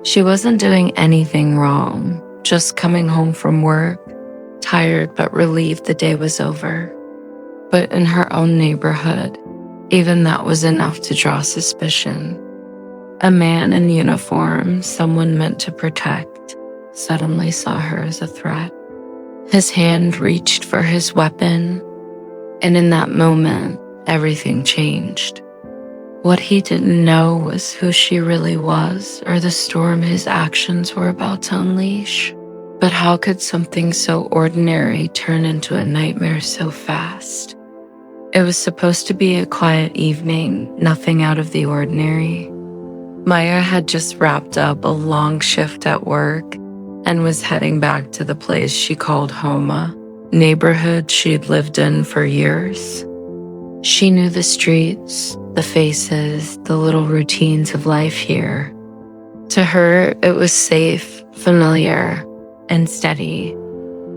She wasn't doing anything wrong, just coming home from work, tired but relieved the day was over. But in her own neighborhood, even that was enough to draw suspicion. A man in uniform, someone meant to protect, suddenly saw her as a threat. His hand reached for his weapon, and in that moment, everything changed. What he didn't know was who she really was or the storm his actions were about to unleash. But how could something so ordinary turn into a nightmare so fast? It was supposed to be a quiet evening, nothing out of the ordinary. Maya had just wrapped up a long shift at work and was heading back to the place she called home, a neighborhood she'd lived in for years. She knew the streets, the faces, the little routines of life here. To her, it was safe, familiar, and steady.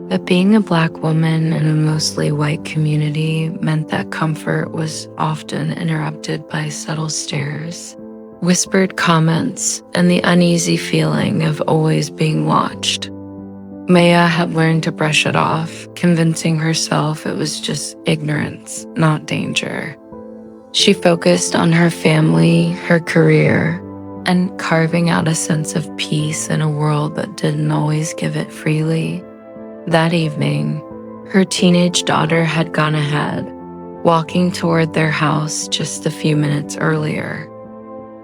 But being a Black woman in a mostly white community meant that comfort was often interrupted by subtle stares, whispered comments, and the uneasy feeling of always being watched. Maya had learned to brush it off, convincing herself it was just ignorance, not danger. She focused on her family, her career, and carving out a sense of peace in a world that didn't always give it freely. That evening, her teenage daughter had gone ahead, walking toward their house just a few minutes earlier.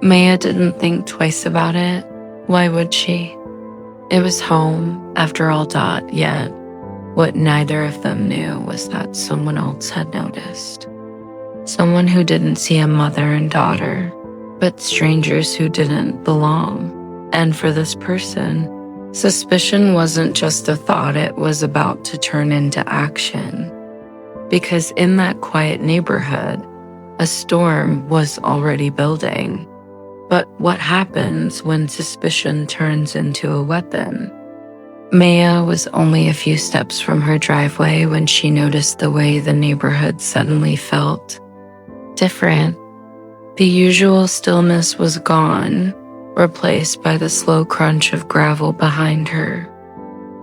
Maya didn't think twice about it. Why would she? It was home, after all. Yet, what neither of them knew was that someone else had noticed. Someone who didn't see a mother and daughter, but strangers who didn't belong. And for this person, suspicion wasn't just a thought, it was about to turn into action. Because in that quiet neighborhood, a storm was already building. But what happens when suspicion turns into a weapon? Maya was only a few steps from her driveway when she noticed the way the neighborhood suddenly felt different. The usual stillness was gone, replaced by the slow crunch of gravel behind her.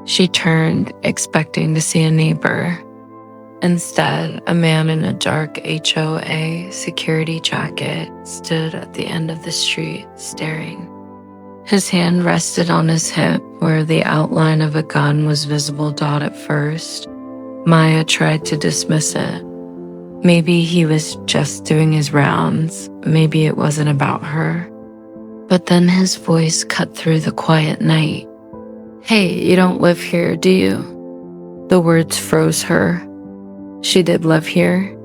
She turned, expecting to see a neighbor. Instead, a man in a dark HOA security jacket stood at the end of the street, staring. His hand rested on his hip, where the outline of a gun was visible. At first, Maya tried to dismiss it. Maybe he was just doing his rounds. Maybe it wasn't about her. But then his voice cut through the quiet night. "Hey, you don't live here, do you?" The words froze her. She did live here.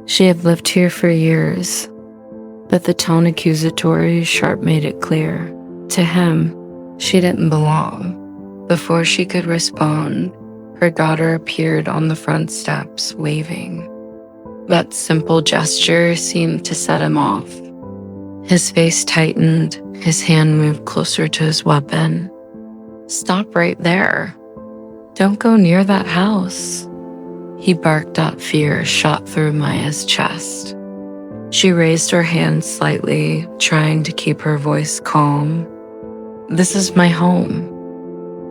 She had lived here for years. But the tone accusatory sharp made it clear. To him, she didn't belong. Before she could respond, her daughter appeared on the front steps, waving. That simple gesture seemed to set him off. His face tightened, his hand moved closer to his weapon. "Stop right there. Don't go near that house." He barked. Fear shot through Maya's chest. She raised her hand slightly, trying to keep her voice calm. "This is my home.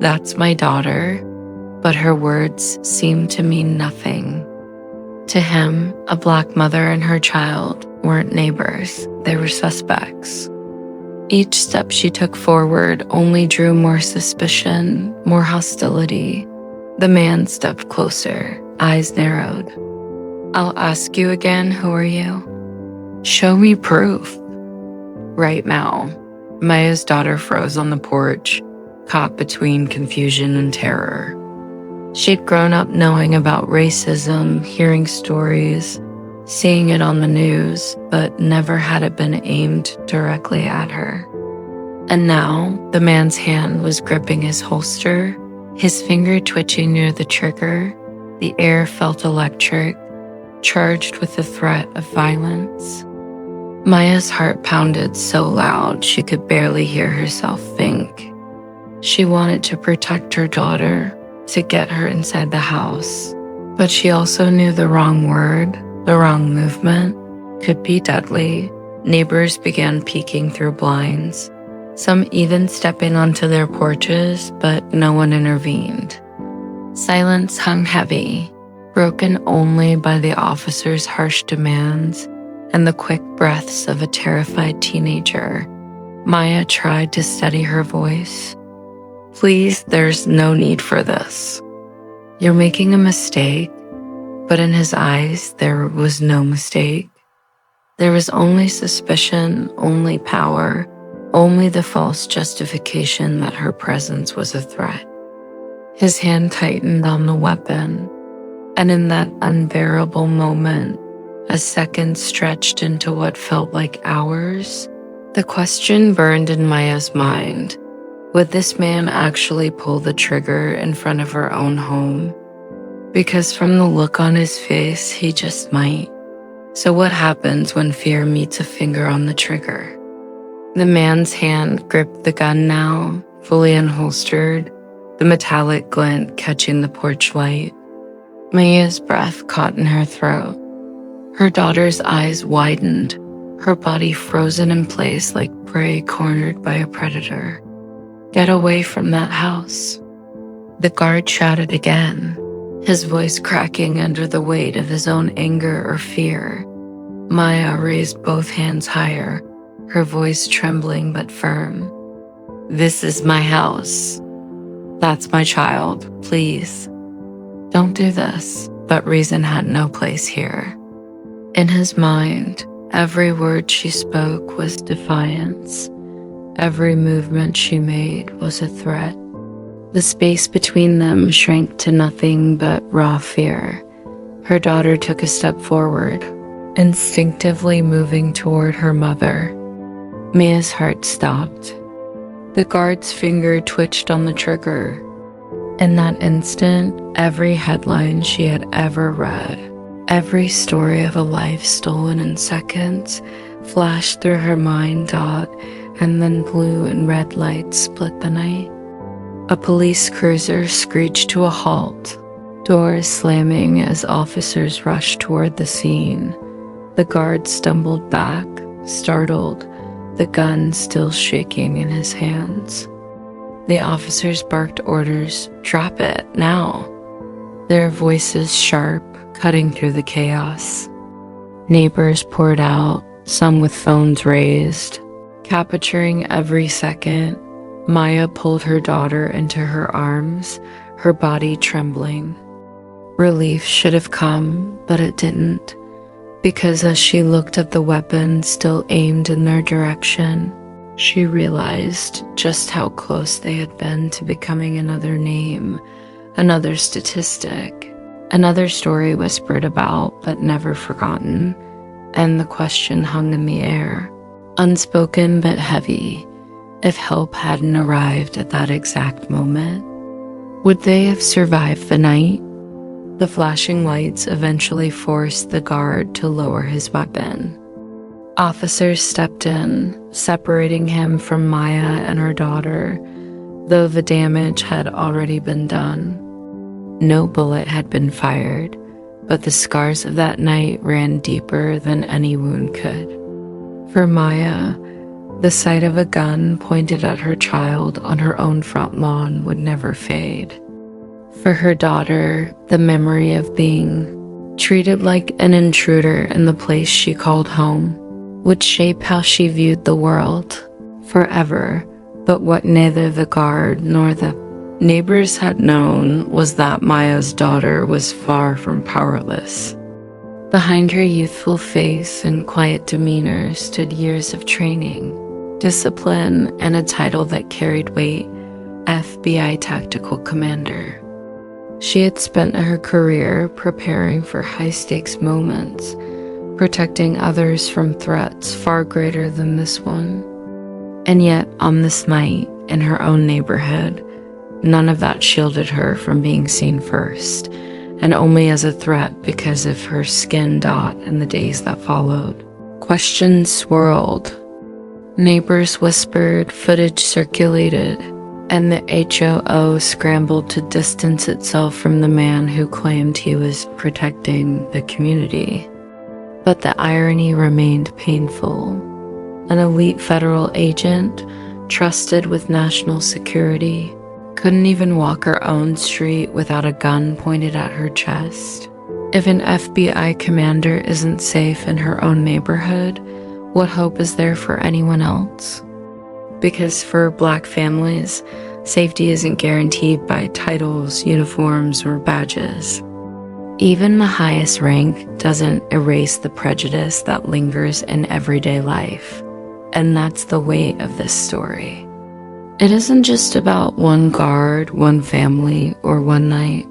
That's my daughter." But her words seemed to mean nothing. To him, a Black mother and her child weren't neighbors, they were suspects. Each step she took forward only drew more suspicion, more hostility. The man stepped closer, eyes narrowed. "I'll ask you again, who are you?" "Show me proof." Right now. Maya's daughter froze on the porch, caught between confusion and terror. She'd grown up knowing about racism, hearing stories, seeing it on the news, but never had it been aimed directly at her. And now, the man's hand was gripping his holster, his finger twitching near the trigger. The air felt electric, charged with the threat of violence. Maya's heart pounded so loud she could barely hear herself think. She wanted to protect her daughter, to get her inside the house, but she also knew the wrong word, the wrong movement, could be deadly. Neighbors began peeking through blinds, some even stepping onto their porches, but no one intervened. Silence hung heavy, broken only by the officer's harsh demands and the quick breaths of a terrified teenager. Maya tried to steady her voice. "Please, there's no need for this. You're making a mistake." But in his eyes, there was no mistake. There was only suspicion, only power, only the false justification that her presence was a threat. His hand tightened on the weapon, and in that unbearable moment, as seconds stretched into what felt like hours, the question burned in Maya's mind. Would this man actually pull the trigger in front of her own home? Because from the look on his face, he just might. So what happens when fear meets a finger on the trigger? The man's hand gripped the gun now, fully unholstered, the metallic glint catching the porch light. Maya's breath caught in her throat. Her daughter's eyes widened, her body frozen in place like prey cornered by a predator. "Get away from that house." The guard shouted again, his voice cracking under the weight of his own anger or fear. Maya raised both hands higher, her voice trembling but firm. "This is my house. That's my child. Please. Don't do this." But reason had no place here. In his mind, every word she spoke was defiance. Every movement she made was a threat. The space between them shrank to nothing but raw fear. Her daughter took a step forward, instinctively moving toward her mother. Maya's heart stopped. The guard's finger twitched on the trigger. In that instant, every headline she had ever read, every story of a life stolen in seconds, flashed through her mind, and then blue and red lights split the night. A police cruiser screeched to a halt, doors slamming as officers rushed toward the scene. The guard stumbled back, startled, the gun still shaking in his hands. The officers barked orders, "Drop it, now." Their voices sharp, cutting through the chaos. Neighbors poured out, some with phones raised. Capturing every second, Maya pulled her daughter into her arms, her body trembling. Relief should have come, but it didn't, because as she looked at the weapon still aimed in their direction, she realized just how close they had been to becoming another name, another statistic, another story whispered about but never forgotten, and the question hung in the air, unspoken but heavy. If help hadn't arrived at that exact moment, would they have survived the night? The flashing lights eventually forced the guard to lower his weapon. Officers stepped in, separating him from Maya and her daughter, though the damage had already been done. No bullet had been fired, but the scars of that night ran deeper than any wound could. For Maya, the sight of a gun pointed at her child on her own front lawn would never fade. For her daughter, the memory of being treated like an intruder in the place she called home would shape how she viewed the world forever. But what neither the guard nor the neighbors had known was that Maya's daughter was far from powerless. Behind her youthful face and quiet demeanor stood years of training, discipline, and a title that carried weight: FBI Tactical Commander. She had spent her career preparing for high-stakes moments, protecting others from threats far greater than this one. And yet, on this night, in her own neighborhood, none of that shielded her from being seen first, and only as a threat because of her skin dot in the days that followed. Questions swirled. Neighbors whispered, footage circulated, and the HOA scrambled to distance itself from the man who claimed he was protecting the community. But the irony remained painful. An elite federal agent, trusted with national security, couldn't even walk her own street without a gun pointed at her chest. If an FBI commander isn't safe in her own neighborhood, what hope is there for anyone else? Because for Black families, safety isn't guaranteed by titles, uniforms, or badges. Even the highest rank doesn't erase the prejudice that lingers in everyday life. And that's the weight of this story. It isn't just about one guard, one family, or one night.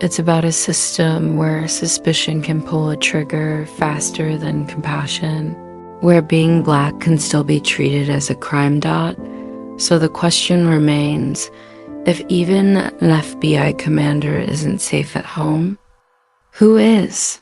It's about a system where suspicion can pull a trigger faster than compassion, where being Black can still be treated as a crime dot. So the question remains, if even an FBI commander isn't safe at home, who is?